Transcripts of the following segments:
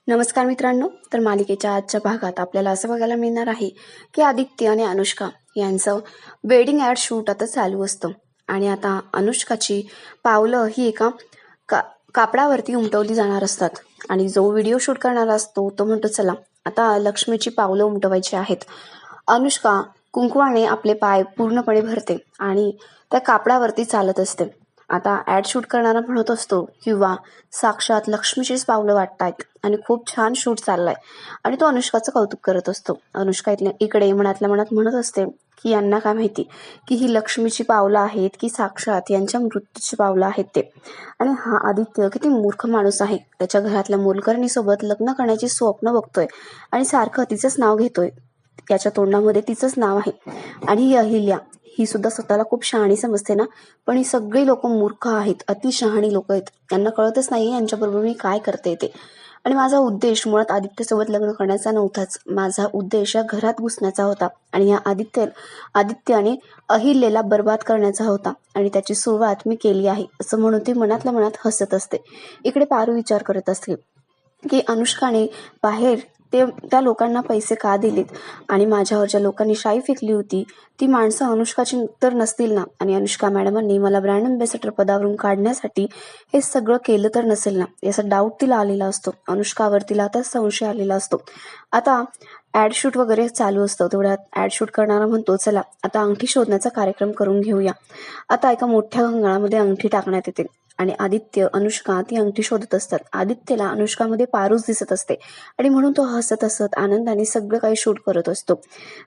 नमस्कार मित्रांनो. तर मालिकेच्या आजच्या भागात आपल्याला असं बघायला मिळणार आहे की आदित्य आणि अनुष्का यांचं वेडिंग ॲड शूट आता चालू असतं आणि आता अनुष्काची पावलं ही एका का कापडावरती उमटवली जाणार असतात आणि जो व्हिडिओ शूट करणारा असतो तो म्हणतो, चला आता लक्ष्मीची पावलं उमटवायची आहेत. अनुष्का कुंकवाने आपले पाय पूर्णपणे भरते आणि त्या कापडावरती चालत असते. आता ॲड शूट करणारा म्हणत असतो किंवा साक्षात लक्ष्मीचीच पावलं वाटतायत आणि खूप छान शूट चाललाय आणि तो अनुष्काचं कौतुक करत असतो. अनुष्का इकडे मनातल्या मनात म्हणत असते की यांना काय माहिती की ही लक्ष्मीची पावलं आहेत की साक्षात यांच्या मृत्यूची पावलं आहेत ते. आणि हा आदित्य किती मूर्ख माणूस आहे. त्याच्या घरातल्या मोलकरणीसोबत लग्न करण्याची स्वप्न बघतोय आणि सारखं तिचंच नाव घेतोय. याच्या तोंडामध्ये तिचंच नाव आहे. आणि ही अहिल्या ही सुद्धा स्वतःला खूप शहाणी समजते ना, पण ही सगळी लोक मूर्ख आहेत, अति शहाणी लोक आहेत. त्यांना कळतच नाही यांच्याबरोबर मी काय करते ते. आणि माझा उद्देश मुळात आदित्यसोबत लग्न करण्याचा नव्हताच. माझा उद्देश या घरात घुसण्याचा होता आणि या आदित्य आणि अहिल्याला बर्बाद करण्याचा होता आणि त्याची सुरुवात मी केली आहे, असं म्हणून ती मनातल्या मनात हसत असते. इकडे पारू विचार करत असते की अनुष्काने बाहेर त्या लोकांना पैसे का दिलेत आणि माझ्यावर ज्या लोकांनी शाई फेकली होती ती माणसं अनुष्काची तर नसतील ना, आणि अनुष्का मॅडमांनी मला ब्रँड अम्बॅसेडर पदावरून काढण्यासाठी हे सगळं केलं तर नसेल ना, याचा डाऊट तिला आलेला असतो. अनुष्कावर तिला आता संशय आलेला असतो. आता ॲड शूट वगैरे चालू असतं. तेवढ्यात ॲड शूट करणारा म्हणतो, चला आता अंगठी शोधण्याचा कार्यक्रम करून घेऊया. आता एका मोठ्या घंगाळामध्ये अंगठी टाकण्यात येते आणि आदित्य अनुष्का ती अंगठी शोधत असतात. आदित्यला अनुष्कामध्ये पारूच दिसत असते आणि म्हणून तो हसत हसत आनंदाने सगळं काही शूट करत असतो.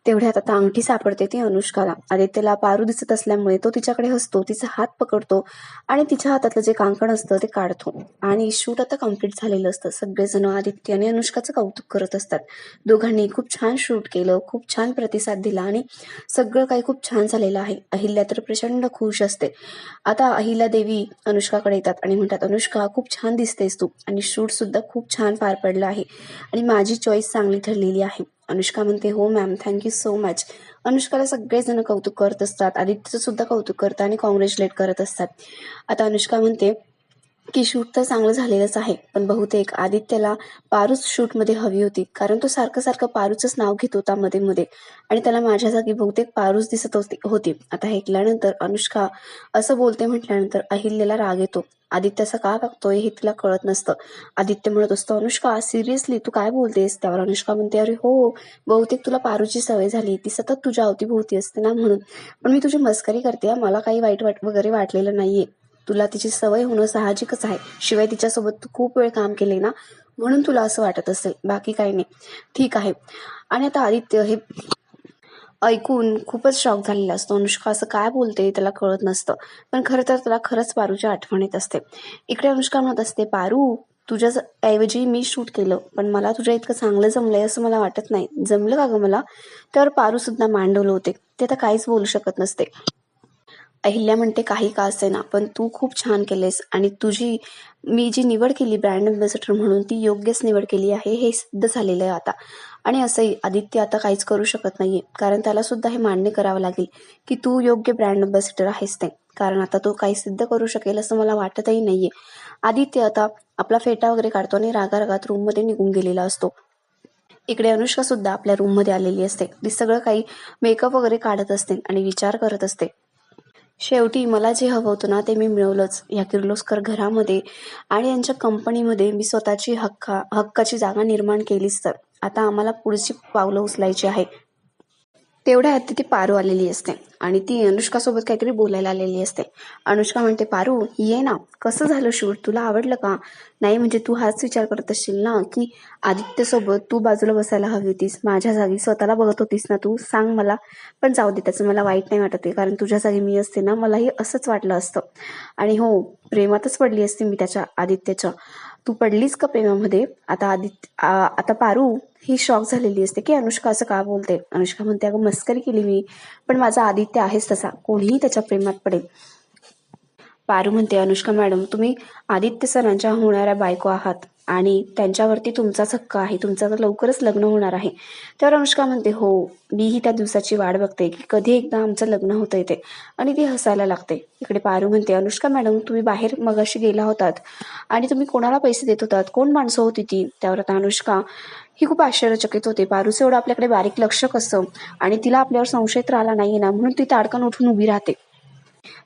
तेवढ्यात आता अंगठी सापडते ती अनुष्काला. आदित्यला पारू दिसत असल्यामुळे तो तिच्याकडे हसतो, तिचा हात पकडतो आणि तिच्या हातातलं जे कांकण असतं ते काढतो आणि शूट आता कम्प्लीट झालेलं असतं. सगळेजण आदित्य आणि अनुष्काचं कौतुक करत असतात. दोघांनी खूप छान शूट केलं, खूप छान प्रतिसाद दिला आणि सगळं काही खूप छान झालेलं आहे. अहिल्या तर प्रचंड खुश असते. आता अहिल्या देवी अनुष्काकडे येतात आणि म्हणतात, अनुष्का खूप छान दिसतेस तू आणि शूट सुद्धा खूप छान पार पडलं आहे आणि माझी चॉईस चांगली ठरलेली आहे. अनुष्का म्हणते, हो मॅम, थँक्यू सो मच. अनुष्काला सगळेजण कौतुक करत असतात. आदित्यचं सुद्धा कौतुक करतात आणि कॉंग्रॅच्युलेट करत असतात. आता अनुष्का म्हणते की शूट तर चांगलं झालेलंच आहे, पण बहुतेक आदित्यला पारूच शूटमध्ये हवी होती, कारण तो सारखं सारखं पारूचंच नाव घेत होता मध्ये मध्ये आणि त्याला माझ्या जागी बहुतेक पारूच दिसत होती. आता हे ऐकल्यानंतर अनुष्का असं बोलते म्हटल्यानंतर अहिल्याला राग येतो. आदित्य असं का वागतोय हे तिला कळत नसतं. आदित्य म्हणत असतो, अनुष्का सिरियसली तू काय बोलतेस? त्यावर अनुष्का म्हणते, अरे हो, बहुतेक तुला पारूची सवय झाली, ती सतत तुझ्या अवतीभोवती असते ना म्हणून. पण मी तुझी मस्करी करते, मला काही वाईट वगैरे वाटलेलं नाहीये. तुला तिची सवय होणं साहजिकच आहे. शिवाय तिच्यासोबत तू खूप वेळ काम केले ना, म्हणून तुला असं वाटत असेल, बाकी काही नाही. ठीक आहे. आणि आता आदित्य हे ऐकून खूपच शॉक झालेला असतो. अनुष्का असं काय बोलते त्याला कळत नसतं, पण खरं तर त्याला खरंच पारूची आठवण येत असते. इकडे अनुष्का म्हणत असते, पारू तुझ्या ऐवजी मी शूट केलं, पण मला तुझ्या इतकं चांगलं जमलंय असं मला वाटत नाही. जमलं का ग मला? त्यावर पारू सुद्धा मांडवलं होते. ते आता काहीच बोलू शकत नसते. अहिल्या म्हणते, काही का असेना, पण तू खूप छान केलेस आणि मी जी निवड केली ब्रँड अम्बॅसेडर म्हणून ती योग्यच निवड केली आहे, हे सिद्ध झालेलं आहे आता. आणि असंही आदित्य आता काहीच करू शकत नाहीये, कारण त्याला सुद्धा हे मान्य करावं लागेल की तू योग्य ब्रँड अम्बॅसेडर आहेस ते, कारण आता तो काही सिद्ध करू शकेल असं मला वाटतही नाहीये. आदित्य आता आपला फेटा वगैरे काढतो आणि रागारागात रूममध्ये निघून गेलेला असतो. इकडे अनुष्का सुद्धा आपल्या रूममध्ये आलेली असते. ती सगळं काही मेकअप वगैरे काढत असते आणि विचार करत असते. शेवटी मला जे हवं होतं ना ते मी मिळवलंच. या किर्लोस्कर घरामध्ये आणि यांच्या कंपनीमध्ये मी स्वतःची हक्काची जागा निर्माण केलीच. तर आता आम्हाला पुढची पावलं उचलायची आहे. तेवढ्यात तिथे पारू आलेली असते आणि ती अनुष्कासोबत काहीतरी बोलायला आलेली असते. अनुष्का म्हणते, पारू ये ना, कसं झालं शूट, तुला आवडलं का? नाही म्हणजे तू हाच विचार करत असशील ना की आदित्यसोबत तू बाजूला बसायला हवी होतीस, माझ्या जागी स्वतःला बघत होतीस ना तू, सांग मला. पण जाऊ दे, त्याचं मला वाईट नाही वाटत आहे, कारण तुझ्या जागी मी असते ना मलाही असंच वाटलं असतं. आणि हो, प्रेमातच पडली असते मी त्याच्या आदित्यच्या. तू पडलीस का प्रेमामध्ये? आता पारू ही शॉक झालेली असते की अनुष्का असं का बोलते. अनुष्का म्हणते, अगं मस्करी केली मी, पण माझा आदित्य आहेच तसा, कोणीही त्याच्या प्रेमात पडेल. पारू म्हणते, अनुष्का मॅडम तुम्ही आदित्य सरांच्या होणाऱ्या बायको आहात. आणि त्यांच्यावरती तुमचाच हक्क आहे, तुमचं आता लवकरच लग्न होणार आहे. त्यावर अनुष्का म्हणते, हो मीही त्या दिवसाची वाट बघते की कधी एकदा आमचं लग्न होतंय ते. आणि ती हसायला लागते. इकडे पारू म्हणते, अनुष्का मॅडम तुम्ही बाहेर मगाशी गेला होतात आणि तुम्ही कोणाला पैसे देत होतात, कोण माणसं होती ती? त्यावर आता अनुष्का ही खूप आश्चर्यचकित होते. पारूचं एवढं आपल्याकडे बारीक लक्ष कसं, आणि तिला आपल्यावर संशय तर आला नाहीये ना, म्हणून ती ताडकन उठून उभी राहते.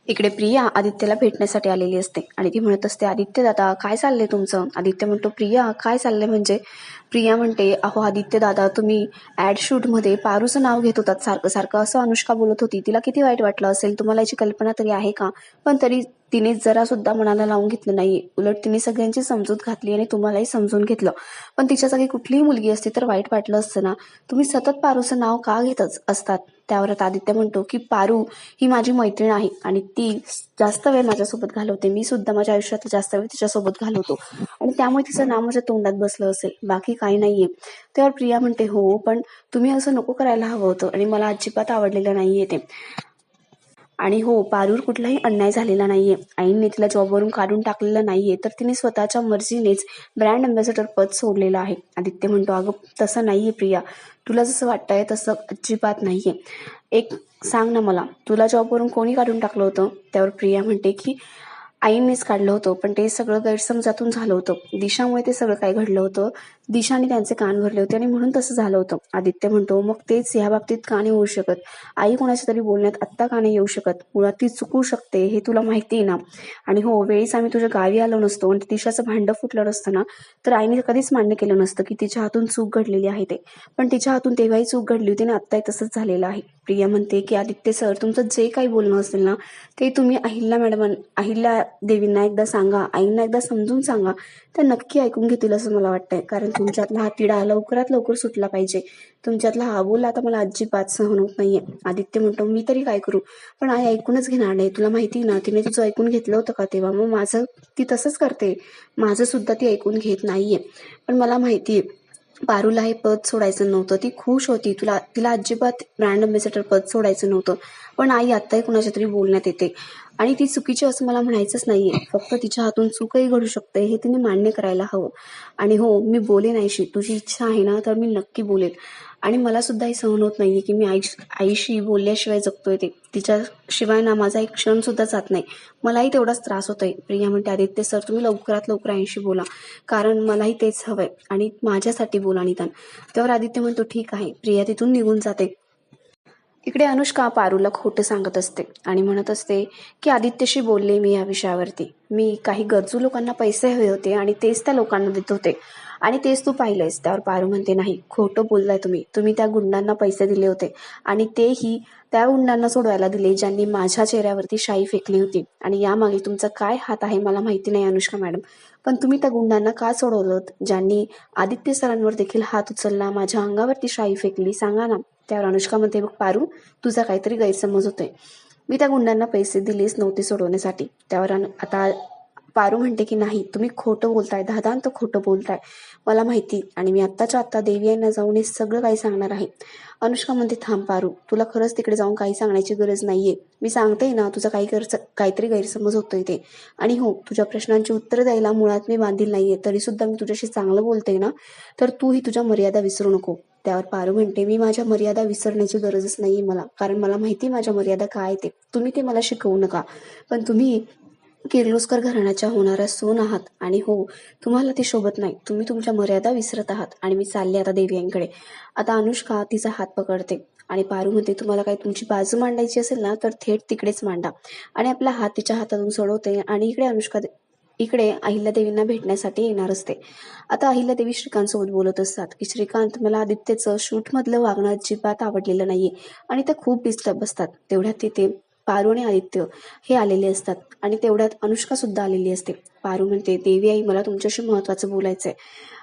इकडे प्रिया आदित्यला भेटण्यासाठी आलेली असते आणि ती म्हणत असते, आदित्य दादा काय चाललंय तुमचं? आदित्य म्हणतो, प्रिया काय चाललंय म्हणजे? प्रिया म्हणते, अहो आदित्य दादा तुम्ही ऍड शूट मध्ये पारूचं नाव घेत होतात सारखं सारखं, असं अनुष्का बोलत होती. तिला किती वाईट वाटलं असेल, तुम्हाला याची कल्पना तरी आहे का? पण तरी तिने जरा सुद्धा मनाला लावून घेतलं नाहीये. उलट तिने सगळ्यांची समजूत घातली आणि तुम्हालाही समजून घेतलं. पण तिच्या जागी कुठलीही मुलगी असती तर वाईट वाटलं असतं ना. तुम्ही सतत पारूचं नाव का घेतच असतात? त्यावर आदित्य म्हणतो की पारू ही माझी मैत्रीण आहे आणि ती जास्त वेळ माझ्यासोबत घालवते. मी सुद्धा माझ्या आयुष्यात जास्त वेळ तिच्यासोबत घालवतो आणि त्यामुळे तिचं नाव माझ्या तोंडात बसलं असेल, बाकी काही नाहीये. त्यावर प्रिया म्हणते, हो पण तुम्ही असं नको करायला हवं होतं आणि मला अजिबात आवडलेलं नाहीये ते. आणि हो पारूवर कुठलाही अन्याय झालेला नाहीये. आईने तिला जॉबवरून काढून टाकलेलं नाहीये, तर तिने स्वतःच्या मर्जीनेच ब्रँड अँबॅसेडर पद सोडलेलं आहे. आदित्य म्हणतो, अगं तसं नाहीये प्रिया, तुला जसं वाटतंय तसं अजिबात नाहीये. एक सांग ना मला, तुला जॉबवरून कोणी काढून टाकलं होतं? त्यावर प्रिया म्हणते की आईनेच काढलं होतं, पण ते सगळं गैरसमजातून झालं होतं. दिशामुळे ते सगळं काय घडलं होतं. दिशाने त्यांचे कान भरले होते आणि म्हणून तसं झालं होतं. आदित्य म्हणतो, मग तेच ह्या बाबतीत का नाही होऊ शकत? आई कोणाच्या तरी बोलण्यात आत्ता का नाही येऊ शकत? मुळात ती चुकू शकते हे तुला माहिती आहे ना. आणि हो वेळीच आम्ही तुझ्या गावी आलो नसतो आणि दिशाचं भांडं फुटलं नसतं ना, तर आईने कधीच मान्य केलं नसतं की तिच्या हातून चूक घडलेली आहे ते. पण तिच्या हातून तेव्हाही चूक घडली होती आणि आत्ताही तसंच झालेलं आहे. प्रिया म्हणते की आदित्य सर तुमचं जे काही बोलणं असेल ना, ते तुम्ही अहिल्या देवींना एकदा सांगा, आईंना एकदा समजून सांगा. त्या नक्की ऐकून घेतील असं मला वाटतंय. कारण तुमच्यातला हा तिढा लवकरात लवकर सुटला पाहिजे. तुमच्यातला हा बोल आता मला अजिबात सहन होत नाहीये. आदित्य म्हणतो, मी तरी काय करू? पण आई ऐकूनच घेणार नाही. तुला माहिती ना तिने तुझं ऐकून घेतलं होतं का तेव्हा? मग माझं ती तसंच करते. माझं सुद्धा ती ऐकून घेत नाहीये. पण मला माहितीये पारूला हे पद सोडायचं नव्हतं. ती खुश होती. तिला अजिबात ब्रँड अम्बॅसेडर पद सोडायचं नव्हतं. पण आई आत्ताही कुणाच्या तरी बोलण्यात येते आणि ती चुकीची असं मला म्हणायचंच नाहीये. फक्त तिच्या हातून चूकही घडू शकते हे तिने मान्य करायला हवं. आणि हो मी बोलेन आईशी, तुझी इच्छा आहे ना तर मी नक्की बोलेन. आणि मला सुद्धा हे सहन होत नाहीये की मी आईशी बोलल्याशिवाय जगतोय ते. तिच्याशिवाय ना माझा एक क्षण सुद्धा जात नाही. मलाही तेवढाच त्रास होतोय. प्रिया म्हणते, आदित्य सर तुम्ही लवकरात लवकर आईशी बोला, कारण मलाही तेच हवंय आणि माझ्यासाठी बोला निदान. त्यावर आदित्य म्हणतो, ठीक आहे. प्रिया तिथून निघून जाते. इकडे अनुष्का पारूला खोटं सांगत असते आणि म्हणत असते की आदित्यशी बोलले मी या विषयावरती. मी काही गरजू लोकांना पैसे हवे होते आणि तेच त्या लोकांना देत होते आणि तेच तू पाहिलंयस. त्यावर पारू म्हणते, नाही खोटं बोललाय तुम्ही. तुम्ही त्या गुंडांना पैसे दिले होते आणि तेही त्या गुंडांना सोडवायला दिले ज्यांनी माझ्या चेहऱ्यावरती शाई फेकली होती. आणि यामागे तुमचा काय हात आहे मला माहिती नाही अनुष्का मॅडम, पण तुम्ही त्या गुंडांना का सोडवलं ज्यांनी आदित्य सरांवर देखील हात उचलला, माझ्या अंगावरती शाई फेकली? सांगा ना. त्यावर अनुष्का म्हणते, बघ पारू तुझा काहीतरी गैरसमज होतोय. मी त्या गुंडांना पैसे दिलेच नव्हते सोडवण्यासाठी. त्यावर आता पारू म्हणते की नाही तुम्ही खोटं बोलताय, दादांत खोटं बोलताय. मला माहिती आणि मी आत्ताच्या आत्ता देवी यांना जाऊन हे सगळं काही सांगणार आहे. अनुष्का म्हणते, थांब पारू, तुला खरंच तिकडे जाऊन काही सांगण्याची गरज नाहीये. मी सांगते ना तुझा काहीतरी गैरसमज होतोय ते. आणि हो तुझ्या प्रश्नांची उत्तर द्यायला मुळात मी बांधील नाहीये. तरी सुद्धा मी तुझ्याशी चांगलं बोलते ना, तर तू ही तुझ्या मर्यादा विसरू नको. त्यावर पारू म्हणते, मी माझ्या मर्यादा विसरण्याची गरजच नाही मला, कारण मला माहिती माझ्या मर्यादा काय ते. तुम्ही ते मला शिकवू नका. पण तुम्ही किर्लोस्कर घराण्याच्या होणाऱ्या सून आहात आणि हो तुम्हाला ती शोभत नाही. तुम्ही तुमच्या मर्यादा विसरत आहात. आणि मी चालले आता देवी यांकडे. आता अनुष्का तिचा हात पकडते आणि पारू म्हणते, तुम्हाला काही तुमची बाजू मांडायची असेल ना तर थेट तिकडेच मांडा. आणि आपला हात तिच्या हातातून सोडवते आणि इकडे अहिल्यादेवींना भेटण्यासाठी येणार असते. आता अहिल्यादेवी श्रीकांतसोबत बोलत असतात की श्रीकांत, मला आदित्यचं शूटमधलं वागणं अजिबात आवडलेलं नाहीये आणि ते खूप डिस्टर्ब असतात. तेवढ्यात तिथे पारू आणि आदित्य हे आलेले असतात आणि तेवढ्यात अनुष्का सुद्धा आलेली असते. पारू म्हणते, देवी आई मला तुमच्याशी महत्वाचं बोलायचंय.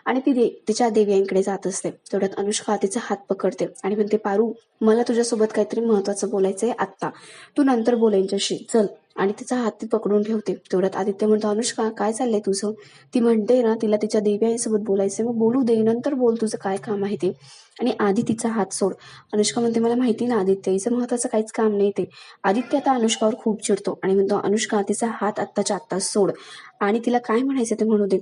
आणि ती तिच्या देवी आईंकडे जात असते. तेवढ्यात अनुष्का तिचा हात पकडते आणि म्हणते, पारू मला तुझ्यासोबत काहीतरी महत्वाचं बोलायचंय आत्ता, तू नंतर बोल यांच्याशी, चल. आणि तिचा हात ती पकडून ठेवते. तेवढ्यात आदित्य म्हणतो, अनुष्का काय चाललंय तुझं? ती म्हणते ना तिला तिच्या देवी आईसोबत बोलायचंय, मग बोलू दे, नंतर बोल, तुझं काय काम आहे ते. आणि आधी तिचा हात सोड. अनुष्का म्हणते, मला माहिती ना आदित्य, हिचं महत्वाचं काहीच काम नाही ते. आदित्य आता अनुष्कावर खूप चिडतो आणि म्हणतो, अनुष्का तिचा हात आत्ताच्या आत्ता सोड आणि तिला काय म्हणायचं ते म्हणू दे.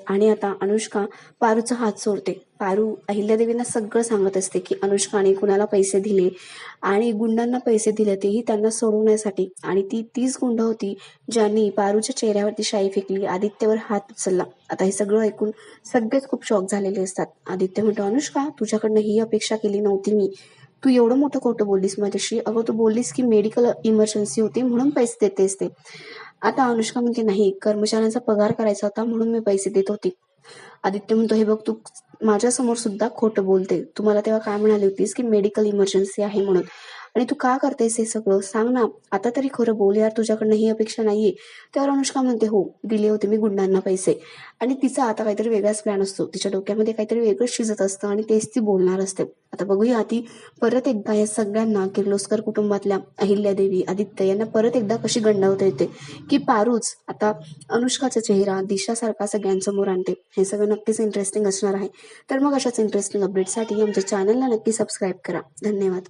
आणि आता अनुष्का पारूचा हात सोडते. पारू अहिल्यादेवींना सगळं सांगत असते की अनुष्काने कुणाला पैसे दिले आणि गुंडांना पैसे दिले, तेही त्यांना सोडवण्यासाठी. आणि तीच गुंड होती ज्यांनी पारूच्या चेहऱ्यावरती शाई फेकली, आदित्यवर हात उचलला. आता हे सगळं ऐकून सगळेच खूप शॉक झालेले असतात. आदित्य म्हणतो, अनुष्का, तुझ्याकडनं ही अपेक्षा केली नव्हती मी. तू एवढं मोठं खोटं बोललीस माझ्याशी. अगं, तू बोललीस की मेडिकल इमर्जन्सी होती म्हणून पैसे देतेस ते. आता अनुष्का म्हणते, नाही, कर्मचाऱ्यांचा पगार करायचा होता म्हणून मी पैसे देत होती. आदित्य म्हणतो, हे बघ, तू माझ्यासमोर सुद्धा खोटं बोलते. तू मला तेव्हा काय म्हणाली होतीस की मेडिकल इमर्जन्सी आहे म्हणून, आणि तू का करतेस हे सगळं? सांग ना, आता तरी खरं बोल यार, तुझ्याकडनं ही अपेक्षा नाहीये. त्यावर अनुष्का म्हणते, हो, दिले होते मी गुंडांना पैसे. आणि तिचा आता काहीतरी वेगळाच प्लॅन असतो. तिच्या डोक्यामध्ये काहीतरी वेगळंच शिजत असतं आणि तेच ती बोलणार असते. आता बघूया ती परत एकदा या सगळ्यांना, किर्लोस्कर कुटुंबातल्या अहिल्यादेवी, आदित्य यांना परत एकदा कशी गंडावता येते, की पारूच आता अनुष्काचा चेहरा दिशासारखा सगळ्यांसमोर आणते. हे सगळं नक्कीच इंटरेस्टिंग असणार आहे. तर मग अशाच इंटरेस्टिंग अपडेटसाठी आमच्या चॅनलला नक्की सबस्क्राईब करा. धन्यवाद.